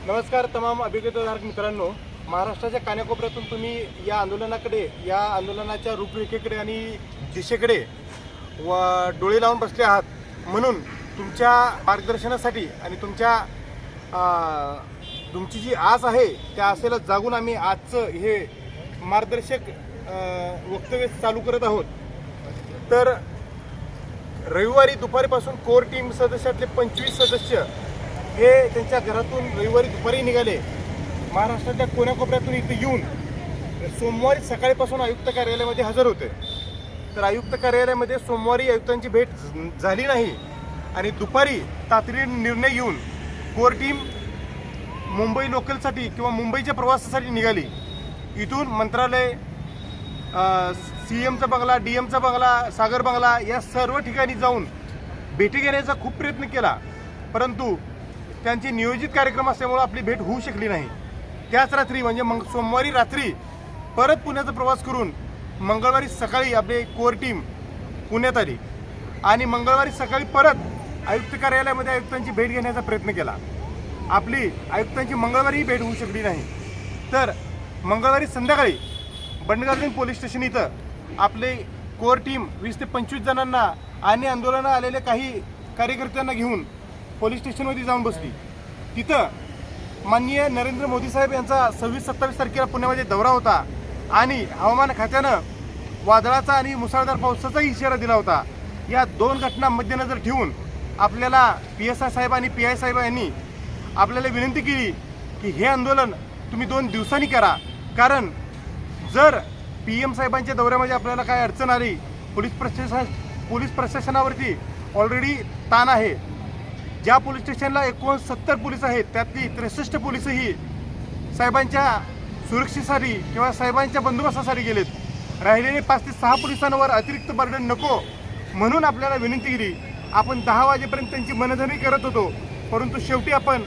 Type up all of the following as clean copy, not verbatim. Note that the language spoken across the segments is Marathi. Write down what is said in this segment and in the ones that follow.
नमस्कार तमाम अभिज्ञताधारक मित्रांनो, महाराष्ट्राच्या कानाकोपऱ्यातून तुम्ही या आंदोलनाकडे, या आंदोलनाच्या रूपरेखेकडे आणि दिशेकडे डोळे लावून बसले आहात. म्हणून तुमच्या मार्गदर्शनासाठी आणि तुमची जी आस आहे त्या आसेला जागून आम्ही आजचं हे मार्गदर्शक वक्तव्य चालू करत आहोत. तर रविवारी दुपारीपासून कोर टीम सदस्यातले 25 सदस्य हे त्यांच्या घरातून रविवारी दुपारी निघाले. महाराष्ट्राच्या कोण्याकोपऱ्यातून इथे येऊन सोमवारी सकाळीपासून आयुक्त कार्यालयामध्ये हजर होते. तर आयुक्त कार्यालयामध्ये सोमवारी आयुक्तांची भेट झाली नाही आणि दुपारी तातडीने निर्णय घेऊन कोर टीम मुंबई लोकलसाठी किंवा मुंबईच्या प्रवासासाठी निघाली. इथून मंत्रालय, CMचा बंगला, DMचा बंगला, सागर बंगला या सर्व ठिकाणी जाऊन भेटी घेण्याचा खूप प्रयत्न केला, परंतु त्यांचे नियोजित कार्यक्रम असल्यामुळे आपली भेट होऊ शकली नाही. त्याच रात्री म्हणजे सोमवारी रात्री परत पुण्याचा प्रवास करून मंगळवारी सकाळी आपली कोर टीम पुण्यात आली आणि मंगळवारी सकाळी परत आयुक्त कार्यालयामध्ये आयुक्तांची भेट घेण्याचा प्रयत्न केला. आपली आयुक्तांची मंगळवारीही भेट होऊ शकली नाही. तर मंगळवारी संध्याकाळी बंडगार्डन पोलीस स्टेशन इथं आपले कोर टीम 20 ते 25 जणांना आणि आंदोलनात आलेल्या काही कार्यकर्त्यांना घेऊन पोलीस स्टेशनमध्ये जाऊन बसली. तिथं माननीय नरेंद्र मोदी साहेब यांचा 26-27 तारखेला पुण्यामध्ये दौरा होता आणि हवामान खात्यानं वादळाचा आणि मुसळधार पावसाचाही इशारा दिला होता. या दोन घटना मध्यनजर ठेवून आपल्याला PSI साहेब आणि PI साहेब यांनी आपल्याला विनंती केली की हे आंदोलन तुम्ही 2 दिवसांनी करा, कारण जर PM साहेबांच्या दौऱ्यामध्ये आपल्याला काय अडचण आली, पोलीस प्रशासनावरती ऑलरेडी ताण आहे. ज्या पोलीस स्टेशनला 69 पोलीस आहेत त्यातली 63 पोलीसही साहेबांच्या सुरक्षेसाठी किंवा साहेबांच्या बंदोबस्तासाठी गेलेत. राहिलेले 5 ते 6 पोलिसांवर अतिरिक्त बर्डन नको म्हणून आपल्याला विनंती केली. आपण 10 वाजेपर्यंत त्यांची मनधरणी करत होतो, परंतु शेवटी आपण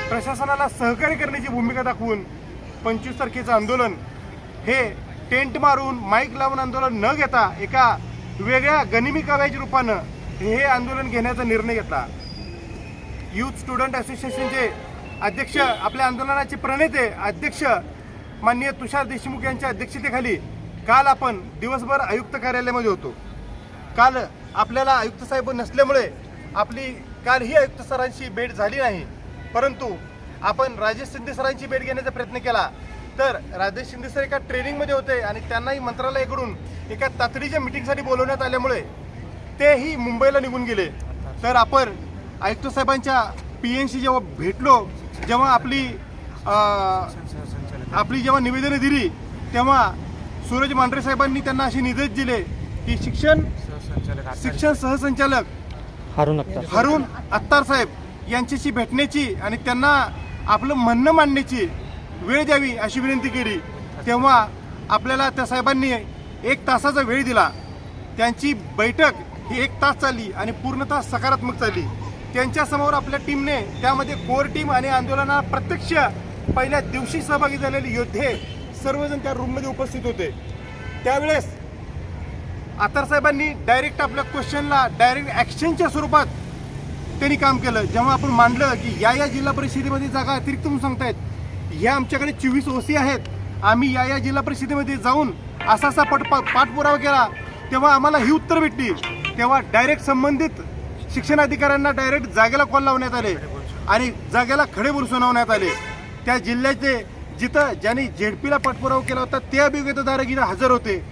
प्रशासनाला सहकार्य करण्याची भूमिका दाखवून 25 तारखेचं आंदोलन हे टेंट मारून माईक लावून आंदोलन न घेता एका वेगळ्या गनिमी काव्याच्या रूपानं हे आंदोलन घेण्याचा निर्णय घेतला. युथ स्टुडंट असोसिएशनचे अध्यक्ष, आपल्या आंदोलनाचे प्रणेते अध्यक्ष माननीय तुषार देशमुख यांच्या अध्यक्षतेखाली काल आपण दिवसभर आयुक्त कार्यालयामध्ये होतो. काल आपल्याला आयुक्त साहेब नसल्यामुळे आपली कालही आयुक्त सरांची भेट झाली नाही, परंतु आपण राजेश शिंदे सरांची भेट घेण्याचा प्रयत्न केला. तर राजेश शिंदे सर एका ट्रेनिंगमध्ये होते आणि त्यांनाही मंत्रालयाकडून एका तातडीच्या मिटिंगसाठी बोलवण्यात आल्यामुळे तेही मुंबईला निघून गेले. तर आपण आयुक्त साहेबांच्या PNशी जेव्हा भेटलो, जेव्हा आपली जेव्हा निवेदनं दिली, तेव्हा सूरज मांढरे साहेबांनी त्यांना असे निर्देश दिले की शिक्षण सहसंचालक हारून अत्तार साहेब यांच्याशी भेटण्याची आणि त्यांना आपलं म्हणणं मांडण्याची वेळ द्यावी अशी विनंती केली. तेव्हा आपल्याला त्या साहेबांनी 1 तासाचा वेळ दिला. त्यांची बैठक ही 1 तास चालली आणि पूर्णतः सकारात्मक चालली. त्यांच्यासमोर आपल्या टीमने, त्यामध्ये कोर टीम आणि आंदोलनात प्रत्यक्ष पहिल्या दिवशी सहभागी झालेले योद्धे सर्वजण त्या रूममध्ये उपस्थित होते. त्यावेळेस अत्तार साहेबांनी डायरेक्ट आपल्या क्वेश्चनला डायरेक्ट ॲक्शनच्या स्वरूपात त्यांनी काम केलं. जेव्हा आपण मांडलं की या जिल्हा परिषदेमध्ये जागा अतिरिक्त म्हणून सांगतायत, ह्या आमच्याकडे 24 OC आहेत, आम्ही या जिल्हा परिषदेमध्ये जाऊन असा पाठपुरावा केला, तेव्हा आम्हाला ही उत्तर भेटली. तेव्हा डायरेक्ट संबंधित शिक्षण अधिकाऱ्यांना डायरेक्ट जागेला कॉल लावण्यात आले आणि जागेला खडेबोल सुनावण्यात आले. त्या जिल्ह्याचे जिथं ज्यांनी ZPला पाठपुरावा केला होता ते अभियोगिताधारक इथं हजर होते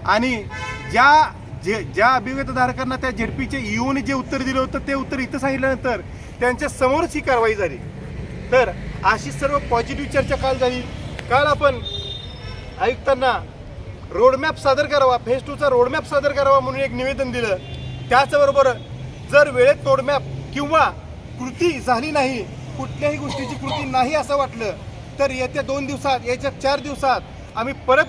आणि ज्या अभियोगिताधारकांना त्या ZPचे EOने जे उत्तर दिलं होतं ते उत्तर इथं सांगितल्यानंतर त्यांच्या समोरच ही कारवाई झाली. तर अशी सर्व पॉझिटिव्ह चर्चा काल झाली. काल आपण आयुक्तांना रोडमॅप सादर करावा, फेज 2चा रोडमॅप सादर करावा म्हणून एक निवेदन दिलं. त्याचबरोबर जर वेळेत रोडमॅप किंवा कृती झाली नाही, कुठल्याही गोष्टीची कृती नाही असं वाटलं तर येत्या 2 दिवसात, येत्या 4 दिवसात आम्ही परत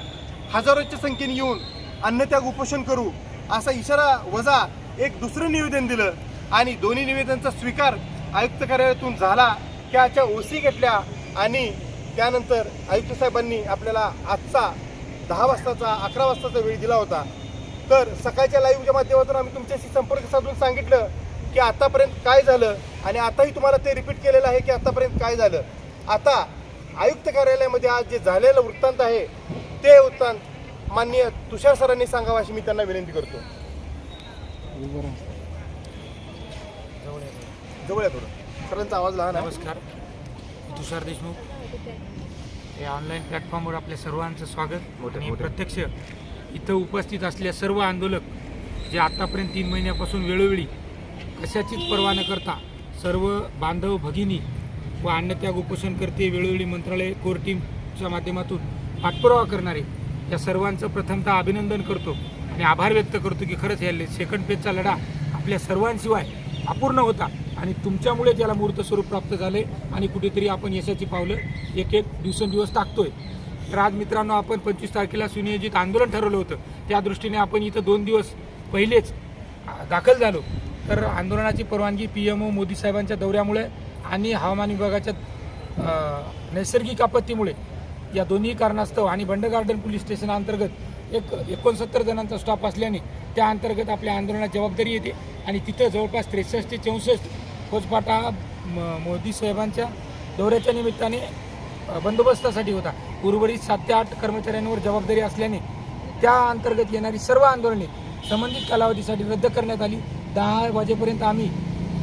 हजारोच्या संख्येने येऊन अन्नत्याग उपोषण करू असा इशारा वजा एक दुसरं निवेदन दिलं आणि दोन्ही निवेदनांचा स्वीकार आयुक्त कार्यालयातून झाला. त्याच्या OC घेतल्या आणि त्यानंतर आयुक्त साहेबांनी आपल्याला आजचा 10 वाजताचा 11 वाजताचा वेळ दिला होता. तर सकाळच्या लाईव्हच्या माध्यमातून आम्ही तुमच्याशी संपर्क साधून सांगितलं की आतापर्यंत काय झालं आणि आताही तुम्हाला ते रिपीट केलेलं आहे की आतापर्यंत काय झालं. आता आयुक्त कार्यालयामध्ये आज जे झालेलं वृत्तांत आहे ते वृत्तांत माननीय तुषार सरांनी सांगावं अशी मी त्यांना विनंती करतो. जवळ या थोडं, सरांचा आवाज लहान आहे. नमस्कार, तुषार देशमुख. या ऑनलाईन प्लॅटफॉर्मवर आपल्या सर्वांचं स्वागत. आणि प्रत्यक्ष इथं उपस्थित असलेल्या सर्व आंदोलक जे आत्तापर्यंत 3 महिन्यापासून वेळोवेळी कशाचीच पर्वा न करता सर्व बांधव भगिनी व अन्नत्याग उपोषणकर्ते वेळोवेळी मंत्रालय कोर टीमच्या माध्यमातून पाठपुरावा करणारे या सर्वांचं प्रथमतः अभिनंदन करतो आणि आभार व्यक्त करतो की खरंच या सेकंड फेजचा लढा आपल्या सर्वांशिवाय अपूर्ण होता आणि तुमच्यामुळे त्याला मूर्त स्वरूप प्राप्त झाले आणि कुठेतरी आपण यशाची पावलं एक दिवसेंदिवस टाकतोय. तर आज मित्रांनो, आपण 25 तारखेला सुनियोजित आंदोलन ठरवलं होतं. त्या दृष्टीने आपण इथं 2 दिवस पहिलेच दाखल झालो. तर आंदोलनाची परवानगी PMO मोदी साहेबांच्या दौऱ्यामुळे आणि हवामान विभागाच्या नैसर्गिक आपत्तीमुळे या दोन्ही कारणास्तव आणि बंड गार्डन पोलीस स्टेशन अंतर्गत 69 जणांचा स्टाफ असल्याने त्या अंतर्गत आपल्या आंदोलनात जबाबदारी येते आणि तिथं जवळपास 63 ते 64 फौजफाटा मोदी साहेबांच्या दौऱ्याच्या निमित्ताने बंदोबस्तासाठी होता. उर्वरित 7 ते 8 कर्मचाऱ्यांवर जबाबदारी असल्याने त्या अंतर्गत येणारी सर्व आंदोलने संबंधित कालावधीसाठी रद्द करण्यात आली. 10 वाजेपर्यंत आम्ही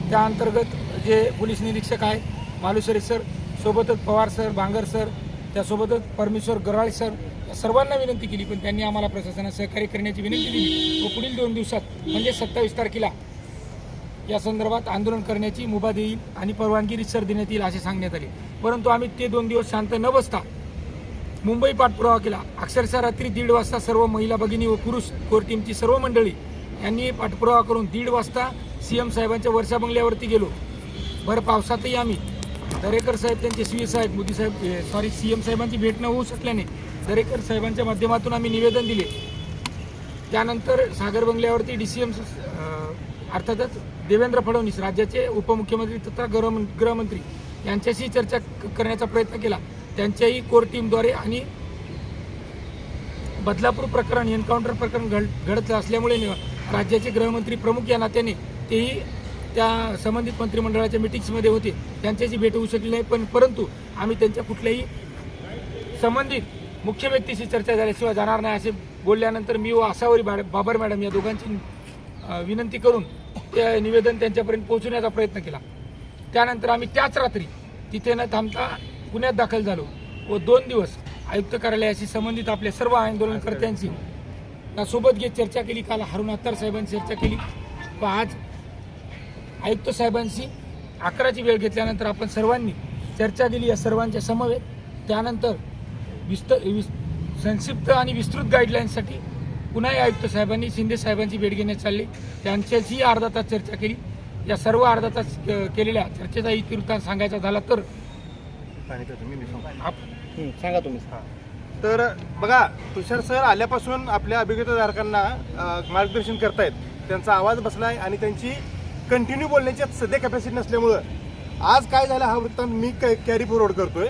त्या अंतर्गत जे पोलीस निरीक्षक आहेत मालुसरे सर, सोबतच पवार सर, बांगर सर, त्यासोबतच परमेश्वर गराळे सर या सर्वांना विनंती केली, पण त्यांनी आम्हाला प्रशासनात सहकार्य करण्याची विनंती दिली व पुढील 2 दिवसात म्हणजे 27 तारखेला या संदर्भात आंदोलन करण्याची मुभा देईल आणि परवानगी रितसर देण्यात येईल असे सांगण्यात आले. परंतु आम्ही ते 2 दिवस शांत न बसता मुंबई पाठपुरावा केला. अक्षरशः रात्री 1:30 वाजता सर्व महिला भगिनी व पुरुष कोर टीमची सर्व मंडळी यांनी पाठपुरावा करून 1:30 वाजता CM साहेबांच्या वर्षा बंगल्यावरती गेलो. भर पावसातही आम्ही दरेकर साहेब, त्यांचे CA साहेब, मोदी साहेब CM साहेबांची भेट न होऊ शकल्याने दरेकर साहेबांच्या माध्यमातून आम्ही निवेदन दिले. त्यानंतर सागर बंगल्यावरती DCM अर्थातच देवेंद्र फडणवीस राज्याचे उपमुख्यमंत्री तथा गृहमंत्री यांच्याशी चर्चा करण्याचा प्रयत्न केला. त्यांच्याही कोर टीमद्वारे आणि बदलापूर प्रकरण एन्काउंटर प्रकरण घडत असल्यामुळे राज्याचे गृहमंत्री प्रमुख या नात्याने तेही त्या संबंधित मंत्रिमंडळाच्या मिटिंग्समध्ये होते. त्यांच्याशी भेट होऊ शकली नाही, परंतु आम्ही त्यांच्या कुठल्याही संबंधित मुख्य व्यक्तीशी चर्चा झाल्याशिवाय जाणार नाही असे बोलल्यानंतर मी व आसावरी बाबर मॅडम या दोघांची विनंती करून ते निवेदन त्यांच्यापर्यंत पोहोचवण्याचा प्रयत्न केला. त्यानंतर आम्ही त्याच रात्री तिथे न थांबता पुण्यात दाखल झालो व 2 दिवस आयुक्त कार्यालयाशी संबंधित आपल्या सर्व आंदोलनकर्त्यांशी सोबत घेत चर्चा केली. काल हारून अत्तार साहेबांची चर्चा केली व आज आयुक्त साहेबांशी 11ची वेळ घेतल्यानंतर आपण सर्वांनी चर्चा दिली या सर्वांच्या समवेत. त्यानंतर संक्षिप्त आणि विस्तृत गाईडलाईन्ससाठी पुन्हा आयुक्त साहेबांनी शिंदे साहेबांची भेट घेण्यात चालली. त्यांच्याशी अर्धा तास चर्चा केली. या सर्व अर्धा तास केलेल्या चर्चेचा इतिवृत्तांत सांगायचा झाला तर सांगा तुम्ही. तर बघा, तुषार सर आल्यापासून आपल्या अभिज्ञताधारकांना मार्गदर्शन करतायत. त्यांचा आवाज बसलाय आणि त्यांची कंटिन्यू बोलण्याची सध्या कॅपॅसिटी नसल्यामुळं आज काय झालं हा वृत्तांत मी कॅरी फॉरवर्ड करतोय.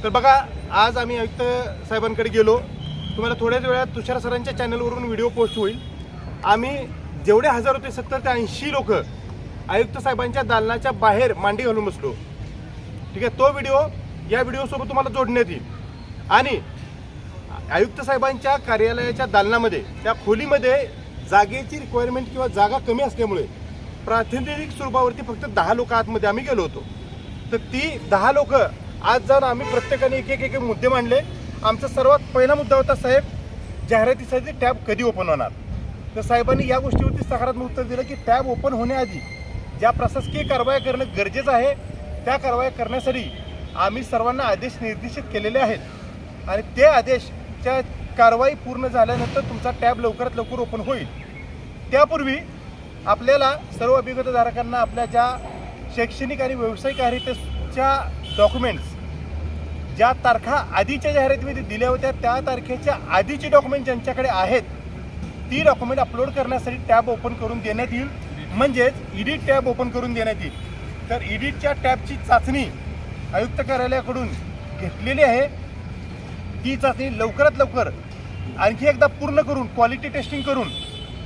तर बघा, आज आम्ही आयुक्त साहेबांकडे गेलो. तुम्हाला थोड्याच वेळात तुषार सरांच्या चॅनलवरून व्हिडिओ पोस्ट होईल. आम्ही जेवढे हजर होते 70 ते 80 लोक आयुक्त साहेबांच्या दालनाच्या बाहेर मांडी घालून बसलो. ठीक आहे, तो व्हिडिओ या व्हिडिओसोबत तुम्हाला जोडण्यात येईल. आणि आयुक्त साहेबांच्या कार्यालयाच्या दालनामध्ये त्या खोलीमध्ये जागेची रिक्वायरमेंट किंवा जागा कमी असल्यामुळे प्रातिनिधिक स्वरूपावरती फक्त 10 लोक आतमध्ये आम्ही गेलो होतो. तर ती 10 लोक आज जाऊन आम्ही प्रत्येकाने एक मुद्दे मांडले. आमचा सर्वात पहिला मुद्दा होता, साहेब जाहिरातीसाठी टॅब कधी ओपन होणार. तर साहेबांनी या गोष्टीवरती सकारात्मक उत्तर दिलं की टॅब ओपन होण्याआधी ज्या प्रशासकीय कारवाया करणं गरजेचं आहे त्या कारवाया करण्यासाठी आम्ही सर्वांना आदेश निर्देशित केलेले आहेत आणि ते आदेशच्या कारवाई पूर्ण झाल्यानंतर तुमचा टॅब लवकरात लवकर ओपन होईल. त्यापूर्वी आपल्याला सर्व अभिज्ञताधारकांना आपल्या ज्या शैक्षणिक आणि व्यावसायिक अर्हतेच्या डॉक्युमेंट्स ज्या तारखा आधीच्या जाहिरातीमध्ये दिल्या होत्या त्या तारखेच्या आधीची डॉक्युमेंट ज्यांच्याकडे आहेत ती डॉक्युमेंट अपलोड करण्यासाठी टॅब ओपन करून देण्यात येईल. म्हणजेच एडिट टॅब ओपन करून देण्यात येईल. तर एडिटच्या टॅबची चाचणी आयुक्त कार्यालयाकडून घेतलेली आहे. ती चाचणी लवकरात लवकर आणखी एकदा पूर्ण करून क्वालिटी टेस्टिंग करून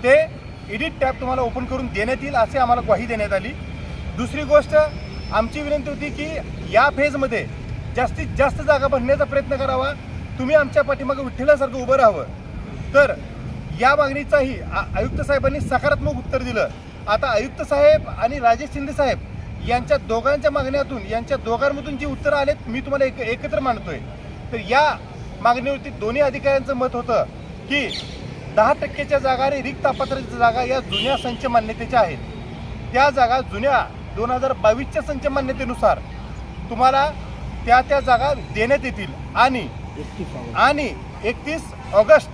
ते एडिट टॅब तुम्हाला ओपन करून देण्यात येईल असे आम्हाला ग्वाही देण्यात आली. दुसरी गोष्ट आमची विनंती होती की या फेजमध्ये जास्तीत जास्त जागा भरण्याचा प्रयत्न करावा. तुम्ही आमच्या पाठीमागे विठ्ठलासारखं उभं राहावं. तर या मागणीचाही आयुक्त साहेबांनी सकारात्मक उत्तर दिलं. आता आयुक्त साहेब आणि राजेश शिंदे साहेब यांच्या दोघांच्या मागण्यातून, यांच्या दोघांमधून जी उत्तरं आलेत मी तुम्हाला एकत्र मांडतोय. तर या मागणीवरती दोन्ही अधिकाऱ्यांचं मत होतं की 10% जागा आणि रिक्त अपात्रतेच्या जागा या जुन्या संच मान्यतेच्या आहेत. त्या जागा जुन्या 2022च्या संच मान्यतेनुसार तुम्हाला त्या जागा देण्यात येतील आणि 31 ऑगस्ट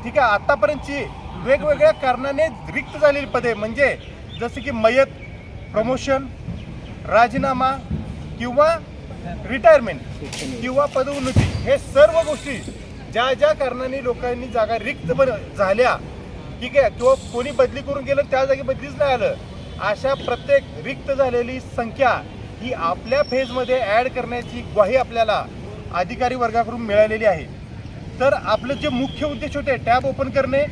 ठीक आहे आतापर्यंतची वेगवेगळ्या कारणाने रिक्त झालेली पदे म्हणजे जसे की मयत, प्रमोशन, राजीनामा किंवा रिटायरमेंट किंवा पदोन्नती, हे सर्व गोष्टी ज्या ज्या कारणाने लोकांनी जागा रिक्त झाल्या ठीक आहे किंवा कोणी बदली करून गेलं त्या जागी बदलीच नाही आलं, अशा प्रत्येक रिक्त झालेली संख्या ही आपल्या फेजमध्ये ॲड करण्याची ग्वाही आपल्याला अधिकारी वर्गाकडून मिळालेली आहे. तर आपलं जे मुख्य उद्देश होते टॅब ओपन करणे,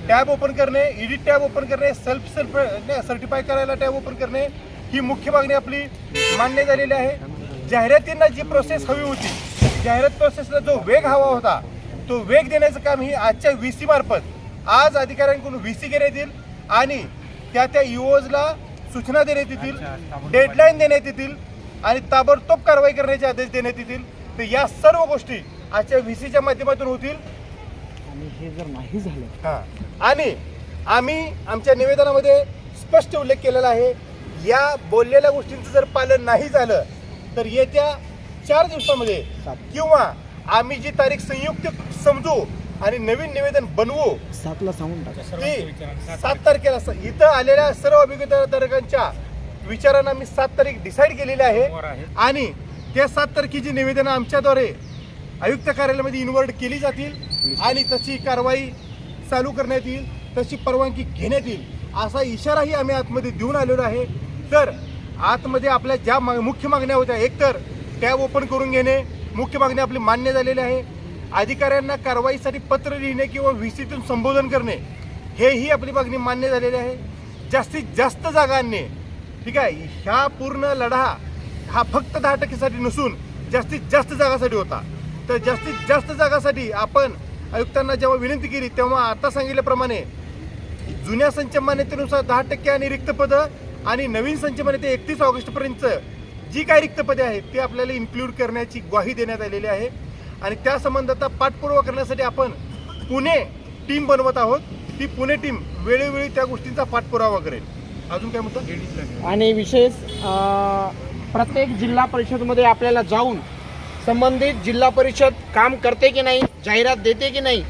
टॅब ओपन करणे, एडिट टॅब ओपन करणे, सेल्फ सर्टिफाय करायला टॅब ओपन करणे, ही मुख्य मागणी आपली मान्य झालेली आहे. जाहिरातींना जी प्रोसेस हवी होती, जाहिरात प्रोसेसला जो वेग हवा होता तो वेग देण्याचं काम ही आजच्या VC मार्फत आज अधिकाऱ्यांकडून VC घेण्यात येईल आणि त्या ईओजला सूचना देण्यात येतील, डेडलाईन देण्यात येतील आणि ताबडतोब कारवाई करण्याचे आदेश देण्यात येतील. तर या सर्व गोष्टी आजच्या VCच्या माध्यमातून होतील. आणि हे जर नाही झालं आणि आम्ही आमच्या निवेदनामध्ये स्पष्ट उल्लेख केलेला आहे, या बोललेल्या गोष्टींचं जर पालन नाही झालं तर येत्या 4 दिवसामध्ये किंवा आम्ही जी तारीख संयुक्त समजू आणि नवीन निवेदन बनवू 7ला सांगून टाका. ती 7 तारखेला इथं आलेल्या सर्व अभिज्ञताधारकांच्या विचारांना मी 7 तारीख डिसाईड केलेली आहे आणि त्या 7 तारखेची निवेदनं आमच्याद्वारे आयुक्त कार्यालयामध्ये इन्व्हर्ट केली जातील आणि तशी कारवाई चालू करण्यात येईल, तशी परवानगी घेण्यात येईल असा इशाराही आम्ही आतमध्ये देऊन आलेलो आहे. तर आतमध्ये आपल्या ज्या मुख्य मागण्या होत्या, एकतर टॅब ओपन करून घेणे, मुख्य मागणी आपली मान्य झालेली आहे. अधिकाऱ्यांना कारवाईसाठी पत्र लिहिणे किंवा VCतून संबोधन करणे, हेही आपली मागणी मान्य झालेली आहे. जास्तीत जास्त जागा आणणे ठीक आहे. ह्या पूर्ण लढा हा फक्त 10% नसून जास्तीत जास्त जागासाठी होता. तर जास्तीत जास्त जागासाठी आपण आयुक्तांना जेव्हा विनंती केली तेव्हा आता सांगितल्याप्रमाणे जुन्या संच मान्यतेनुसार 10% आणि रिक्त पदं आणि नवीन संच मान्यते 31 ऑगस्टपर्यंत जी काही रिक्त पदे आहेत ते आपल्याला इन्क्लूड करण्याची ग्वाही देण्यात आलेली आहे आणि त्या संबंधात पाठपुरावा करण्यासाठी आपण पुणे टीम बनवत आहोत. ती पुणे टीम वेळोवेळी त्या गोष्टींचा पाठपुरावा करेल. अजून काय म्हणतो? आणि विशेष प्रत्येक जिल्हा परिषदमध्ये आपल्याला जाऊन संबंधित जिल्हा परिषद काम करते की नाही, जाहिरात देते की नाही